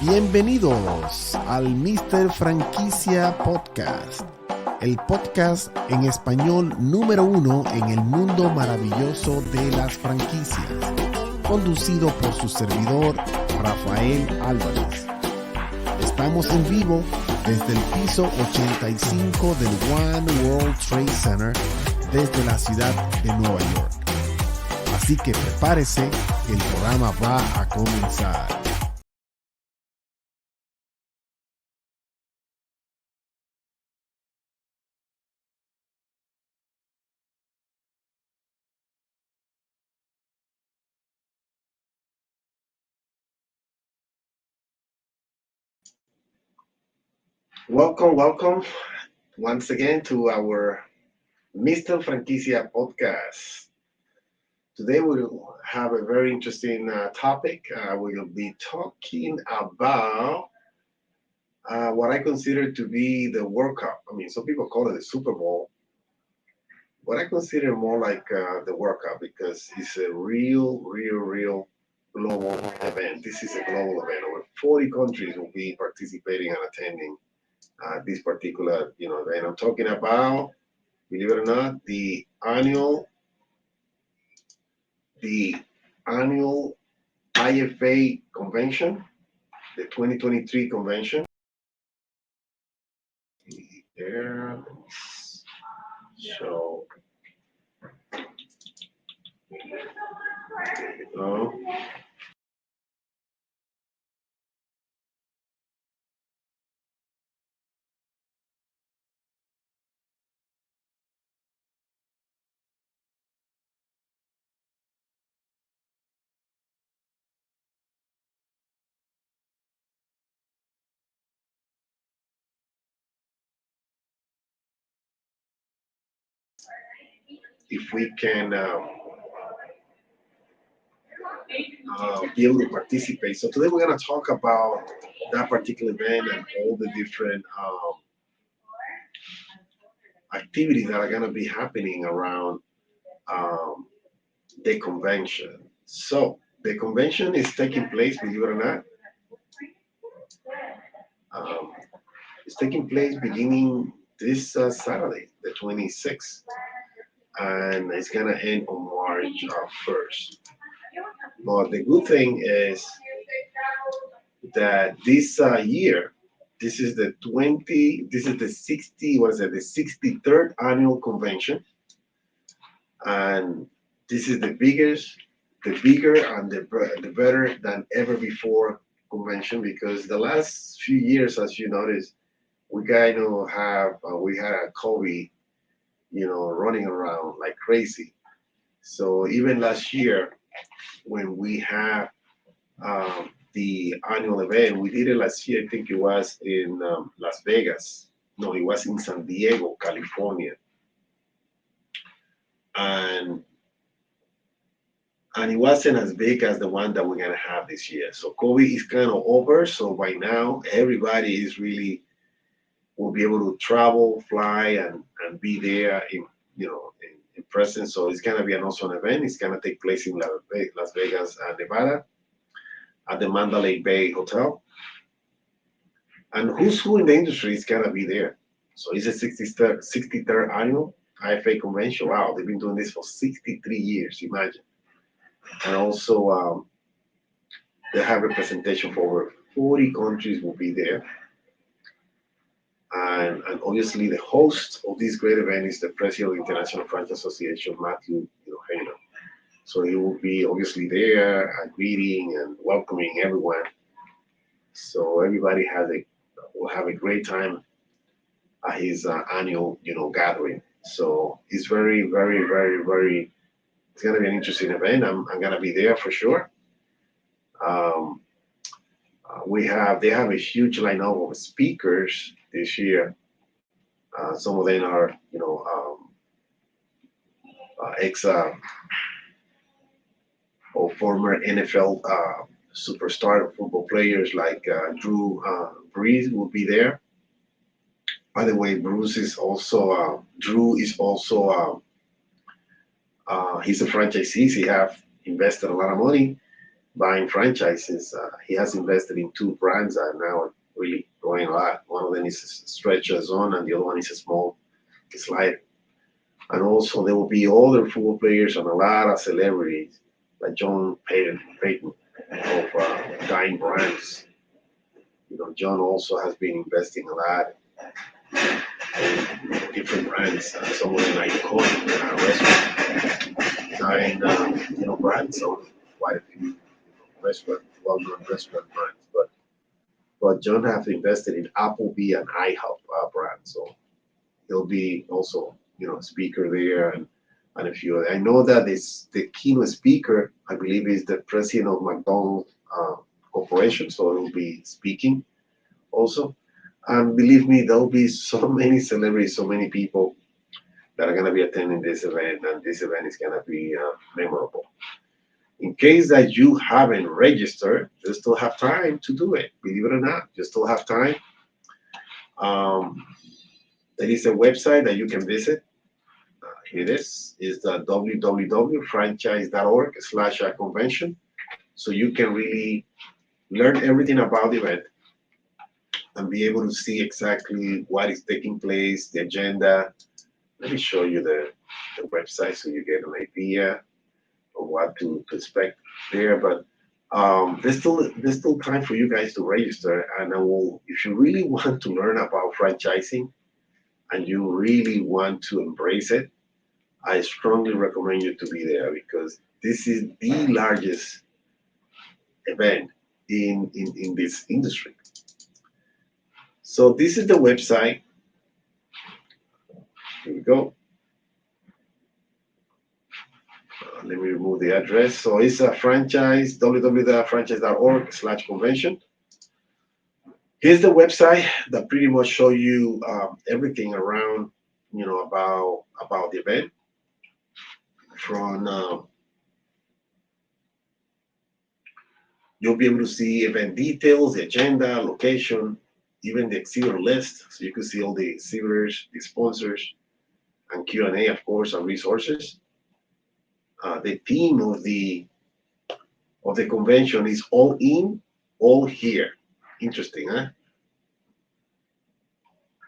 Bienvenidos al Mr. Franquicia Podcast, el podcast en español número 1 en el mundo maravilloso de las franquicias, conducido por su servidor Rafael Alvarez. Estamos en vivo desde el piso 85 del One World Trade Center desde la ciudad de Nueva York. Así que prepárese, el programa va a comenzar. Welcome once again to our Mr. Franquicia podcast. Today we'll have a very interesting topic. We'll be talking about what I consider to be the World Cup. I mean, some people call it the Super Bowl, but I consider more like the World Cup because it's a real global event. This is a global event. Over 40 countries will be participating and attending this particular, event. I'm talking about, believe it or not, the annual IFA convention, the 2023 convention. There, so, if we can be able to participate. So today we're going to talk about that particular event and all the different activities that are going to be happening around the convention. So the convention is taking place, believe it or not. It's taking place beginning this Saturday, the 26th, and it's going to end on March 1st. But the good thing is that this year, this is the 63rd annual convention, and this is the bigger and the better than ever before convention, because the last few years, as you notice, we kind of have we had a COVID, running around like crazy. So even last year, when we had the annual event, we did it last year. I think it was in Las Vegas. No, it was in San Diego, California, and it wasn't as big as the one that we're gonna have this year. So COVID is kind of over. So by now, everybody is really will be able to travel, fly, and be there in presence. So it's gonna be an awesome event. It's gonna take place in Las Vegas, Nevada, at the Mandalay Bay Hotel. And who's who in the industry is gonna be there. So it's a 63rd annual IFA convention. Wow, they've been doing this for 63 years. Imagine. And also they have representation for over 40 countries will be there. And obviously the host of this great event is the president of the International Franchise Association, Matthew Hayner. So he will be obviously there greeting and welcoming everyone. So everybody will have a great time at his annual gathering. So it's very it's gonna be an interesting event. I'm gonna be there for sure. They have a huge lineup of speakers this year. Some of them are ex or former NFL superstar football players like Drew Brees will be there. By the way, Drew is also he's a franchisee. He have invested a lot of money buying franchises. He has invested in two brands that are now really growing a lot. One of them is Stretch Zone, and the other one is a small slide. And also there will be other football players and a lot of celebrities like Payton of Dying Brands. You know, John also has been investing a lot in different brands. Some of them are iconic restaurant, Dying, brands of quite a few well-known restaurant brands. But John has invested in Applebee and IHOP brands, so he'll be also speaker there and a few other. I know that this the keynote speaker, I believe, is the president of McDonald's Corporation, so he'll be speaking also. And believe me, there'll be so many celebrities, so many people that are going to be attending this event, and this event is going to be memorable. In case that you haven't registered, you still have time to do it. Believe it or not, you still have time. Um, there is a website that you can visit. Here it is the www.franchise.org/convention. So you can really learn everything about the event and be able to see exactly what is taking place, the agenda. Let me show you the website so you get an idea of what to expect there. But there's still time for you guys to register. And if you really want to learn about franchising and you really want to embrace it, I strongly recommend you to be there because this is the largest event in this industry. So this is the website. Here we go. Let me remove the address. So it's a franchise, www.franchise.org/convention. Here's the website that pretty much show you everything around, about the event. From You'll be able to see event details, the agenda, location, even the exhibitor list. So you can see all the exhibitors, the sponsors, and Q&A, of course, and resources. The theme of the convention is all in, all here. Interesting, huh?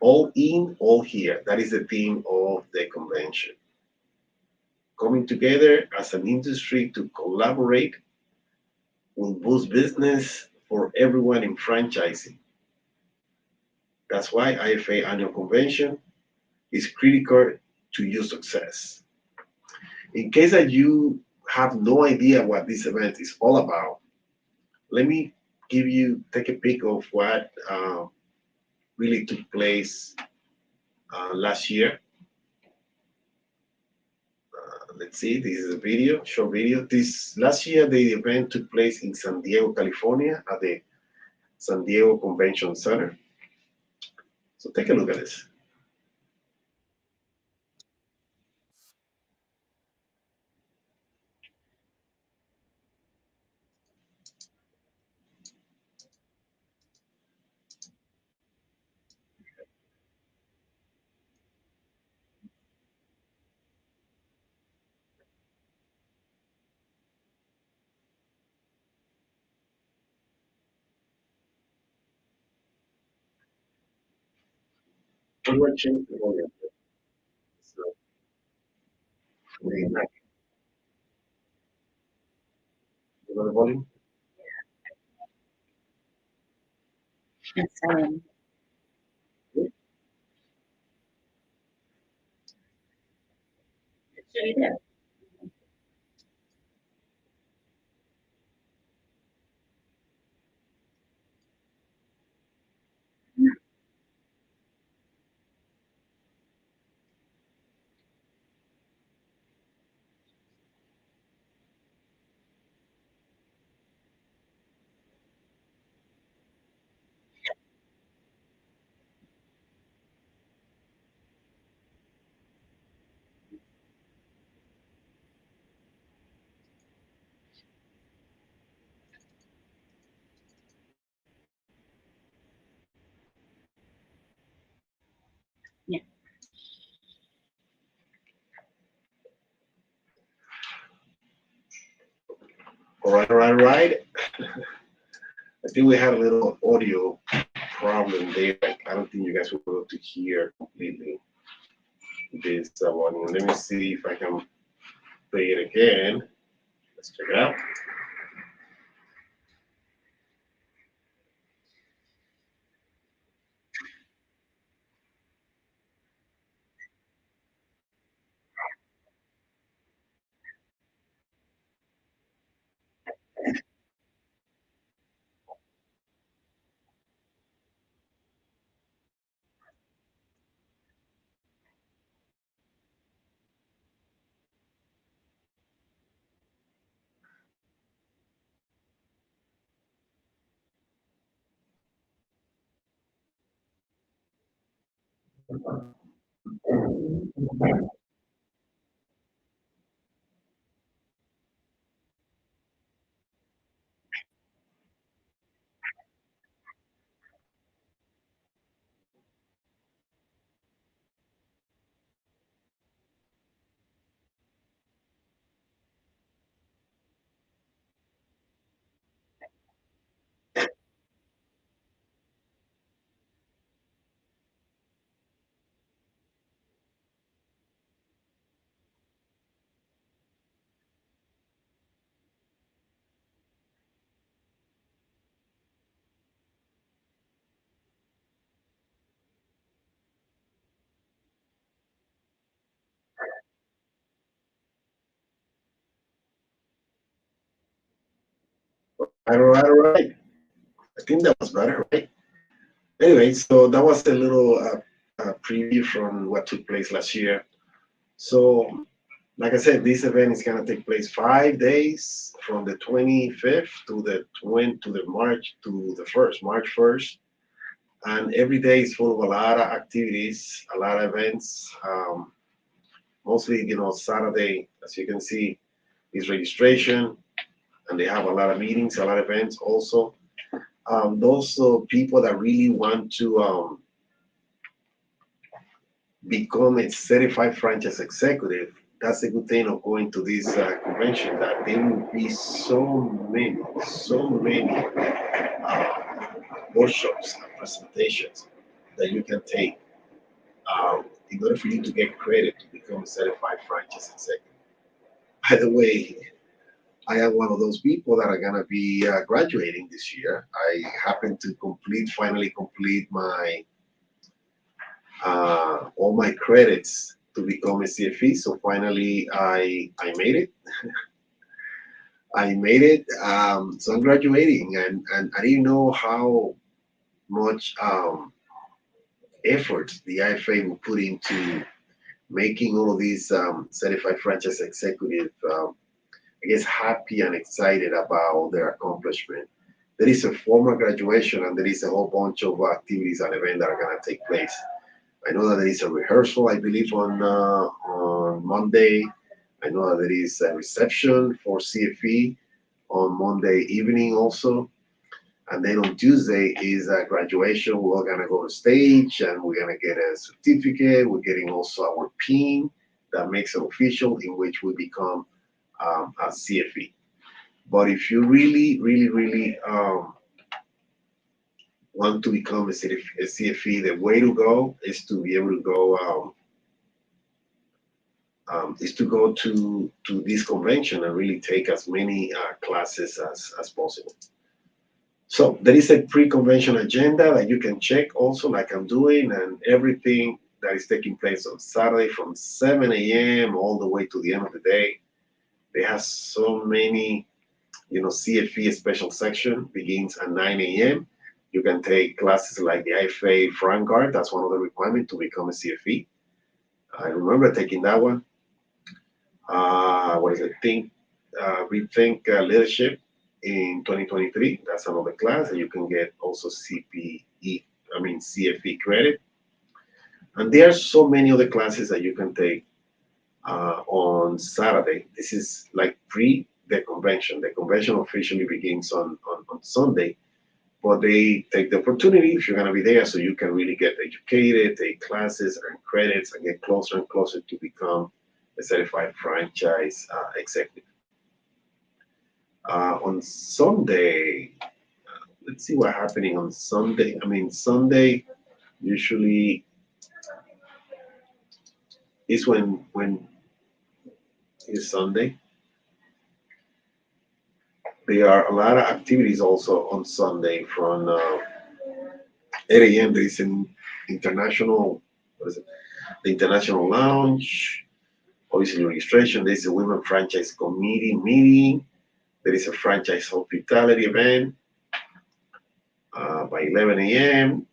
All in, all here. That is the theme of the convention. Coming together as an industry to collaborate will boost business for everyone in franchising. That's why IFA annual convention is critical to your success. In case that you have no idea what this event is all about, let me take a peek of what really took place last year. Let's see, this is a short video. This last year, the event took place in San Diego, California, at the San Diego Convention Center. So take a look at this. How do I change the volume? So, you know the volume? Yes, sure you do. All right. I think we had a little audio problem there. I don't think you guys were able to hear completely this one. Let me see if I can play it again. Let's check it out. All right. I think that was better, right? Anyway, so that was a little preview from what took place last year. So, like I said, this event is gonna take place 5 days from the 25th to the 20 to the March to the first, March 1st, and every day is full of a lot of activities, a lot of events. Mostly, Saturday, as you can see, is registration, and they have a lot of meetings, a lot of events also. Those people that really want to become a certified franchise executive, that's a good thing of going to this convention, that there will be so many workshops and presentations that you can take in order for you to get credit to become a certified franchise executive. By the way, I am one of those people that are gonna be graduating this year. I happen to finally complete my all my credits to become a CFE. So finally, I made it. I made it. So I'm graduating, and I didn't know how much effort the IFA will put into making all of these certified franchise executive, I guess, happy and excited about their accomplishment. There is a formal graduation, and there is a whole bunch of activities and events that are going to take place. I know that there is a rehearsal, I believe, on Monday. I know that there is a reception for CFE on Monday evening also. And then on Tuesday is a graduation. We're all gonna go to stage and we're gonna get a certificate. We're getting also our pin that makes it official, in which we become a CFE. But if you really want to become a CFE, the way to go is to be able to go to this convention and really take as many classes as possible. So there is a pre-convention agenda that you can check also, like I'm doing, and everything that is taking place on Saturday from 7 a.m. all the way to the end of the day. They have so many, CFE special section begins at 9 a.m. You can take classes like the IFA Franquicias. That's one of the requirements to become a CFE. I remember taking that one. What is it? Rethink Leadership in 2023. That's another class, and you can get also CFE credit. And there are so many other classes that you can take on Saturday. This is like pre the convention. The convention officially begins on Sunday, but they take the opportunity, if you're going to be there, so you can really get educated, take classes, earn credits, and get closer and closer to become a certified franchise executive. On Sunday, let's see what's happening on Sunday. I mean, Sunday usually is when is Sunday. There are a lot of activities also on Sunday from 8 a.m. There is an international, what is it? The International Lounge. Obviously, registration. There is a Women Franchise Committee meeting. There is a franchise hospitality event by 11 a.m.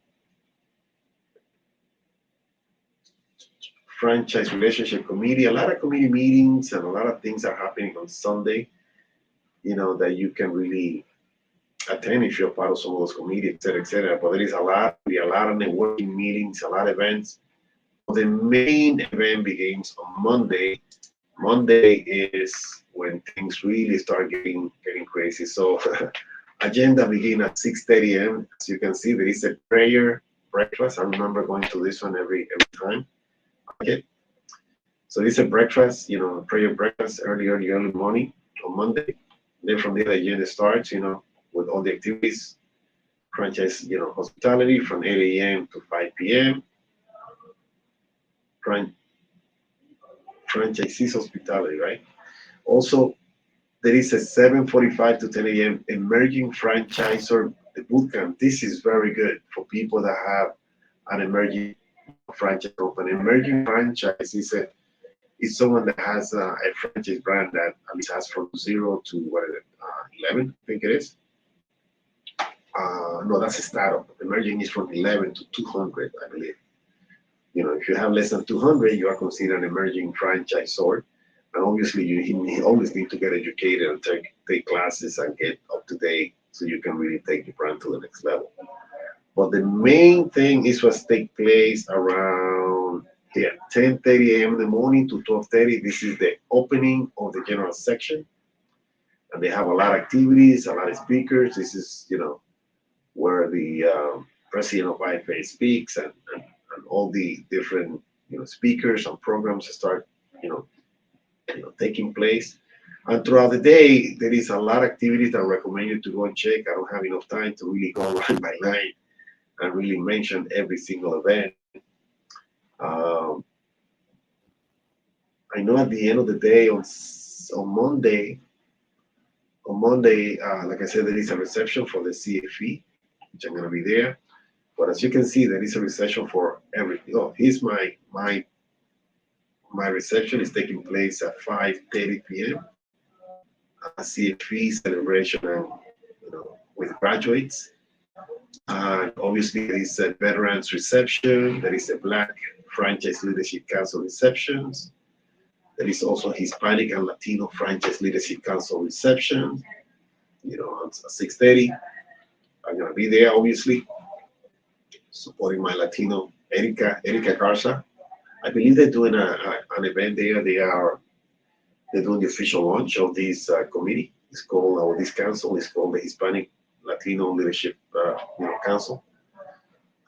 Franchise relationship committee. A lot of committee meetings and a lot of things are happening on Sunday. That you can really attend if you're part of some of those committees, et cetera, et cetera. But there is a lot of networking meetings, a lot of events. The main event begins on Monday. Monday is when things really start getting crazy. So agenda begin at 6:30 a.m. As you can see, there is a prayer breakfast. I remember going to this one every time. Okay. So this is a breakfast, prayer breakfast early morning on Monday. Then from there the agenda starts, with all the activities, franchise, hospitality from 8 a.m. to 5 p.m. Fran- franchisees hospitality, right? Also, there is a 7:45 to 10 a.m. emerging franchisor bootcamp. This is very good for people that have an emerging franchise open. Emerging franchise is someone that has a franchise brand that at least has from zero to what is it, 11, I think it is. No, that's a startup. Emerging is from 11 to 200, I believe. If you have less than 200, you are considered an emerging franchisor. And obviously, you always need to get educated and take classes and get up to date so you can really take your brand to the next level. But the main thing is what take place around 10:30 a.m. in the morning to 12:30. This is the opening of the general section, and they have a lot of activities, a lot of speakers. This is where the president of IFA speaks, and all the different speakers and programs start you know taking place. And throughout the day, there is a lot of activities that I recommend you to go and check. I don't have enough time to really go line by line and really mention every single event. Um, I know at the end of the day on Monday, like I said, there is a reception for the CFE, which I'm gonna be there. But as you can see, there is a reception for everything. Oh, here's my reception is taking place at 5:30 p.m. CFE celebration and with graduates. And obviously, there is a veterans reception. There is a Black Franchise Leadership Council receptions. There is also Hispanic and Latino Franchise Leadership Council reception. At 6:30, I'm gonna be there, obviously, supporting my Latino Erica Garza. I believe they're doing an event there. They're doing the official launch of this committee. It's called, or this council is called the Hispanic Latino Leadership Council.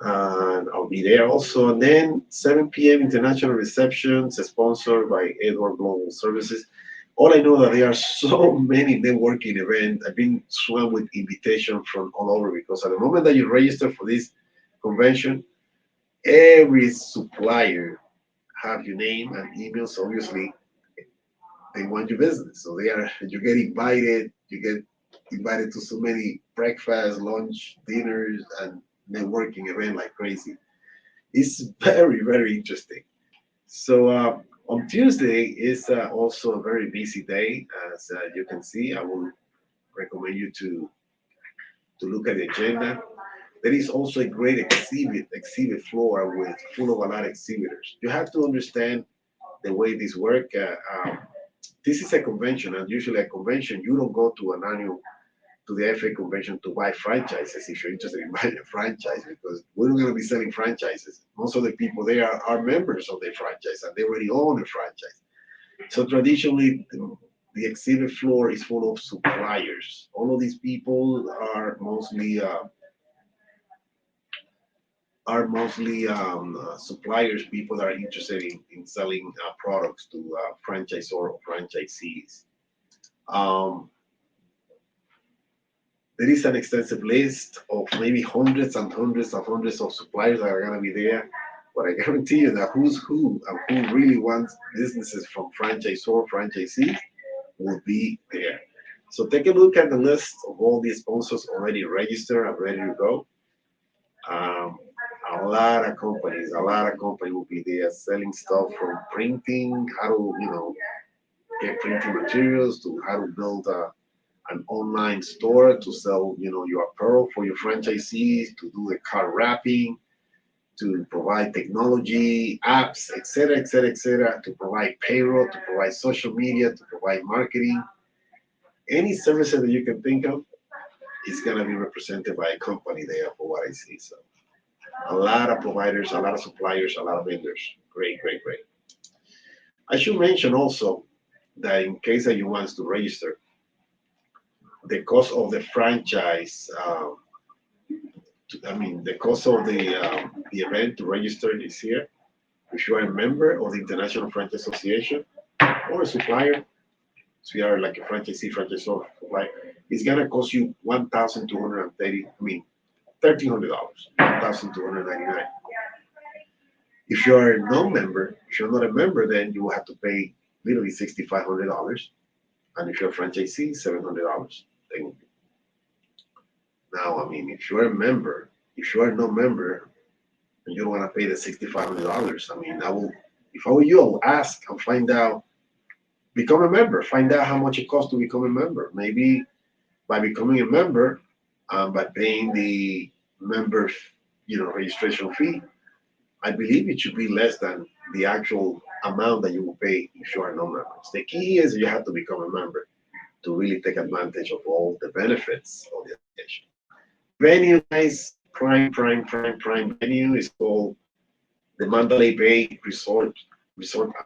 And I'll be there also. And then 7 p.m. international receptions sponsored by Edward Global Services. All I know that there are so many networking events. I've been swamped with invitations from all over because at the moment that you register for this convention, every supplier have your name and emails. Obviously, they want your business, so you get invited. You get invited to so many breakfast, lunch, dinners, and networking event like crazy. It's very, very interesting. So on Tuesday is also a very busy day, as you can see. I will recommend you to look at the agenda. There is also a great exhibit floor with full of a lot of exhibitors. You have to understand the way this work. This is a convention, and usually a convention you don't go to the FA convention to buy franchises if you're interested in buying a franchise because we're not going to be selling franchises. Most of the people there are members of the franchise and they already own a franchise. So traditionally, the exhibit floor is full of suppliers. All of these people are mostly suppliers, people that are interested in selling products to franchisor or franchisees. Um, There is an extensive list of maybe hundreds and hundreds and hundreds of suppliers that are going to be there. But I guarantee you that who's who and who really wants businesses from franchisor, franchisees will be there. So take a look at the list of all these sponsors already registered and ready to go. Um, a lot of companies will be there selling stuff from printing, how to, get printing materials to how to build an online store to sell, your apparel for your franchisees, to do the card wrapping, to provide technology, apps, etc., etc., etc., to provide payroll, to provide social media, to provide marketing. Any services that you can think of is going to be represented by a company there for what I see. So a lot of providers, a lot of suppliers, a lot of vendors. Great, great, great. I should mention also that in case that you want to register, the cost of the franchise, the cost of the event to register is here. If you are a member of the International Franchise Association or a supplier, so you are like a franchisee, franchisor, supplier, it's gonna cost you 1,230. $1,300, 1,299. If you are a non-member, if you're not a member, then you will have to pay literally $6,500. And if you're a franchisee, $700. Now, if you're a member, if you are a non-member, and you don't want to pay the $6,500, if I were you, I will ask and find out, become a member, find out how much it costs to become a member. Maybe by becoming a member, by paying the member, registration fee, I believe it should be less than the actual amount that you will pay if you are non-members. The key is you have to become a member to really take advantage of all the benefits of the association. Venue, guys, prime venue is called the Mandalay Bay Resort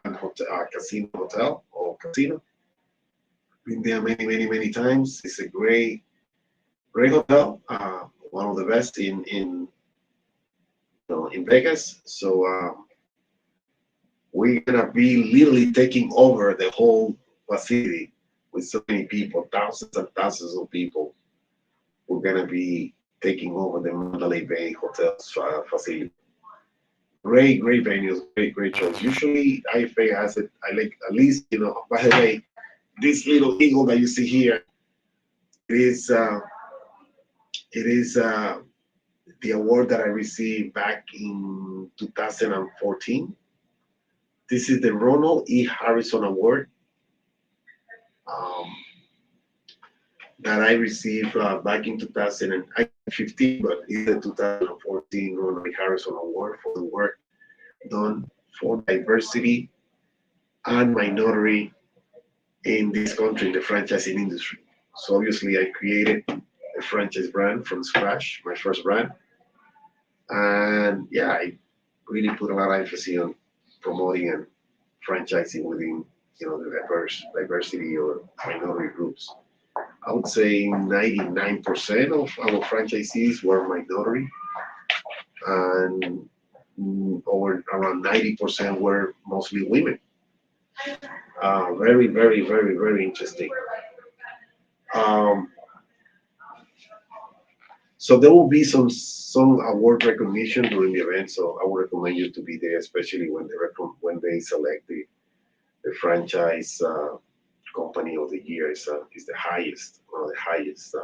and Hotel, Hotel or Casino. Been there many times. It's a great hotel, one of the best in Vegas. So we're gonna be literally taking over the whole facility with so many people, thousands and thousands of people. We're gonna be taking over the Mandalay Bay Hotel's facility. Great venues, great shows. Usually IFA has it. I like at least By the way, this little eagle that you see here, it is it is the award that I received back in 2014. This is the Ronald E. Harrison Award um, that I received back in 2015, but it's the 2014 Ronald E. Harrison Award for the work done for diversity and minority in this country, in the franchising industry. So obviously, I created a franchise brand from scratch, my first brand, and yeah, I really put a lot of emphasis on promoting and franchising within the diversity or minority groups. I would say 99% of our franchisees were minority, and over around 90% were mostly women. Very interesting. Um, so there will be some award recognition during the event. So I would recommend you to be there, especially when they select the franchise company of the year is the highest, one of the highest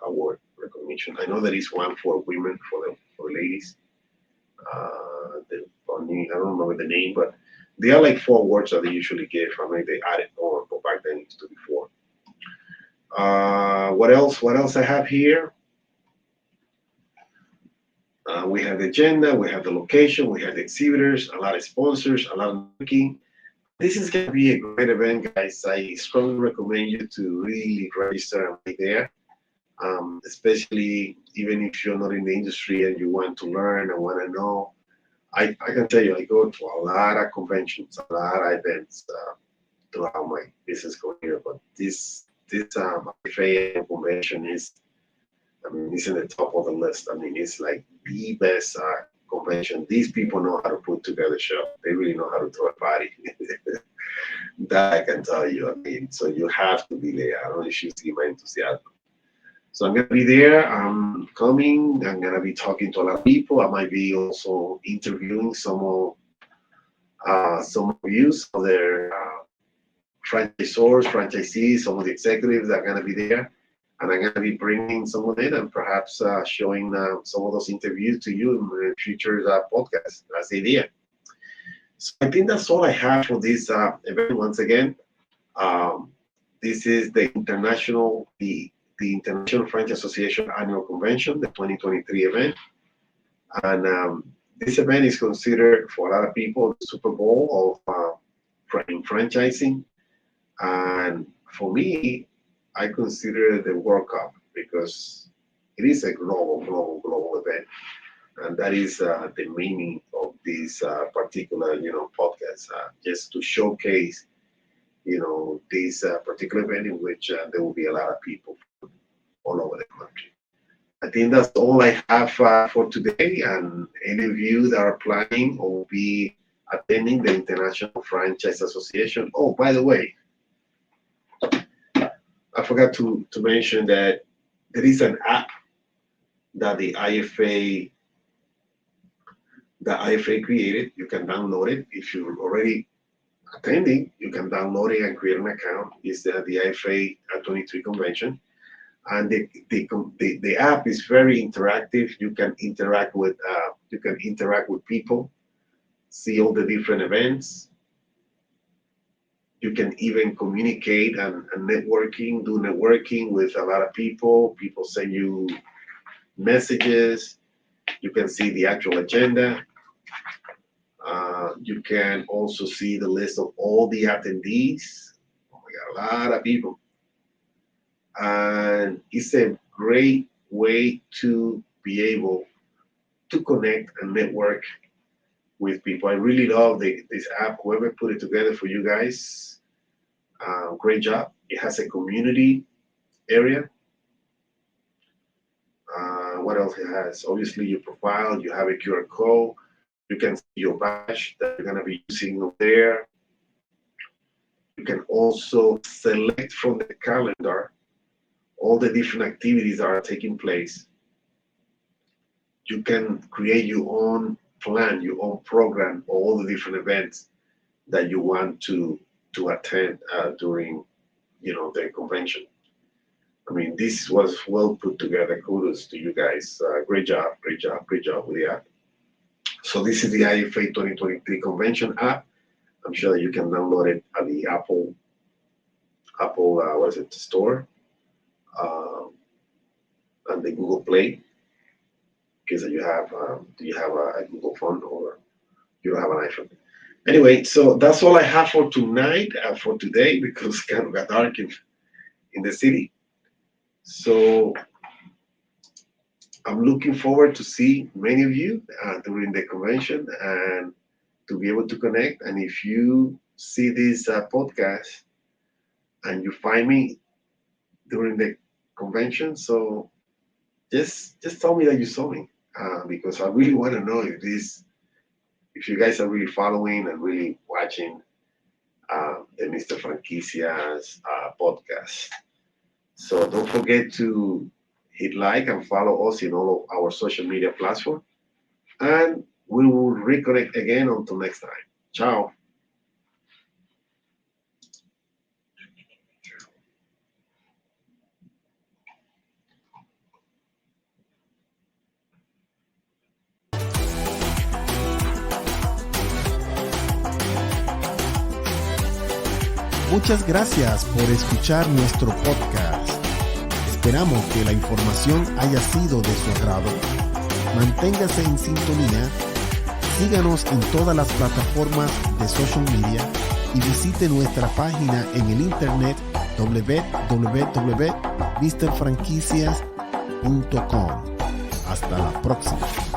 award recognition. I know there is one for women, for the ladies. I don't remember the name, but there are like four awards that they usually give. I mean, they added more, but back then it used to be four. What else? What else I have here? We have the agenda, we have the location, we have the exhibitors, a lot of sponsors, a lot of networking. This is going to be a great event, guys. I strongly recommend you to really register and be there, especially even if you're not in the industry and you want to learn and want to know. I can tell you, I go to a lot of conventions, a lot of events throughout my business career, but this IFA convention is, it's in the top of the list. It's like the best convention. These people know how to put together a show. They really know how to throw a party. That I can tell you. So you have to be there. I don't know if you see my enthusiasm. So I'm gonna be there. I'm coming. I'm gonna be talking to a lot of people. I might be also interviewing some of you, some of their franchisors, franchisees, some of the executives that are gonna be there, and I'm gonna be bringing some of it and perhaps showing some of those interviews to you in the future podcast. That's the idea. So I think that's all I have for this event. Once again, this is the International Franchise Association Annual Convention, the 2023 event. And this event is considered for a lot of people the Super Bowl of in franchising. And for me, I consider the World Cup because it is a global event. And that is the meaning of this particular, podcast, just to showcase this particular event in which there will be a lot of people from all over the country. I think that's all I have for today. And any of you that are planning or will be attending the International Franchise Association. Oh, by the way, I forgot to mention that there is an app that the IFA created. You can download it if you're already attending. You can download it and create an account. It's the IFA 23 convention, and the app is very interactive. You can interact with people, see all the different events. You can even communicate and do networking with a lot of people. People send you messages. You can see the actual agenda. You can also see the list of all the attendees. Oh my God, a lot of people. And it's a great way to be able to connect and network with people. I really love this app. Whoever put it together for you guys, great job. It has a community area. What else it has? Obviously, your profile. You have a QR code. You can see your badge that you're going to be using there. You can also select from the calendar all the different activities that are taking place. You can create your own plan, your own program, all the different events that you want to attend during the convention. I mean, this was well put together. Kudos to you guys. Great job with the app. So this is the IFA 2023 convention app. I'm sure that you can download it at the Apple store, and the Google Play. In case that you have, do you have a Google phone or you don't have an iPhone? Anyway, so that's all I have for tonight, for today, because it kind of got dark in the city. So I'm looking forward to see many of you during the convention and to be able to connect. And if you see this podcast and you find me during the convention, so just tell me that you saw me, because I really want to know if you guys are really following and really watching the Mr. Franquicias podcast. So don't forget to hit like and follow us in all of our social media platforms. And we will reconnect again until next time. Ciao. Muchas gracias por escuchar nuestro podcast. Esperamos que la información haya sido de su agrado. Manténgase en sintonía, síganos en todas las plataformas de social media y visite nuestra página en el internet www.mrfranquicias.com. Hasta la próxima.